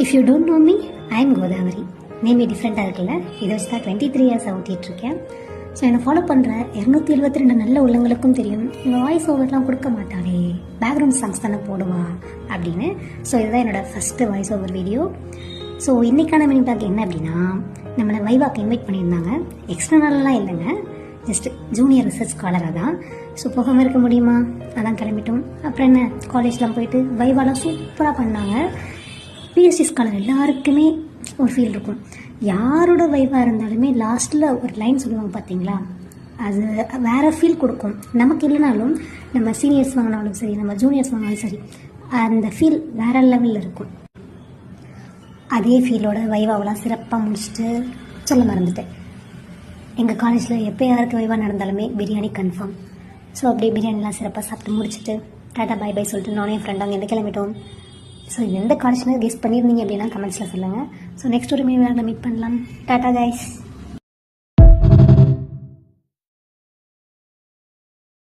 If you don't know me, I am Godavari. நேமே டிஃப்ரெண்ட்டாக இருக்குல்ல. இதை வச்சு தான் 23 இயர்ஸ் ஊட்டிகிட்ருக்கேன். ஸோ என்னை ஃபாலோ பண்ணுற 272 நல்ல உள்ளங்களுக்கும் தெரியும், இந்த வாய்ஸ் ஓவர்லாம் கொடுக்க மாட்டாளே, பேக்ரவுண்ட் சாங்ஸ் தானே போடுவா அப்படின்னு. ஸோ இதுதான் என்னோடய first voice over video. So இன்றைக்கான மினி டாக் என்ன அப்படின்னா, நம்மளை வைவாக்கு இன்வைட் பண்ணியிருந்தாங்க. எக்ஸ்டர்னல்லாம் இல்லைங்க, ஜஸ்ட் ஜூனியர் ரிசர்ச் ஸ்காலராக தான். ஸோ போகாமல் இருக்க முடியுமா, அதான் கிளம்பிட்டோம். அப்புறம் என்ன, காலேஜ்லாம் போயிட்டு வைவாலாம் சூப்பராக பண்ணாங்க. பிஎஸ்சி ஸ்காலர் எல்லாருக்குமே ஒரு ஃபீல் இருக்கும். யாரோட வைவாக இருந்தாலுமே லாஸ்ட்டில் ஒரு லைன் சொல்லுவாங்க பார்த்தீங்களா, அது வேறு ஃபீல் கொடுக்கும். நமக்கு இல்லைனாலும் நம்ம சீனியர்ஸ் வாங்கினாலும் சரி, நம்ம ஜூனியர்ஸ் வாங்கினாலும் சரி, அந்த ஃபீல் வேறு லெவலில் இருக்கும். அதே ஃபீலோட வைவாவெலாம் சிறப்பாக முடிச்சுட்டு சொல்ல மறந்துட்டேன். எங்கள் காலேஜில் எப்போ யாருக்கு வைவா நடந்தாலுமே பிரியாணி கன்ஃபார்ம். ஸோ அப்படியே பிரியாணிலாம் சிறப்பாக சாப்பிட்டு முடிச்சுட்டு டாட்டா பை பை சொல்லிட்டு நானே என் ஃப்ரெண்டாக எந்த கிளம்பிட்டோம். ஸோ எந்த காலேஜ்னு கெஸ் பண்ணியிருந்தீங்க அப்படின்னா கமெண்ட்ஸில் சொல்லுங்கள். ஸோ நெக்ஸ்ட் ஒரு மீட் பண்ணலாம். Tata guys.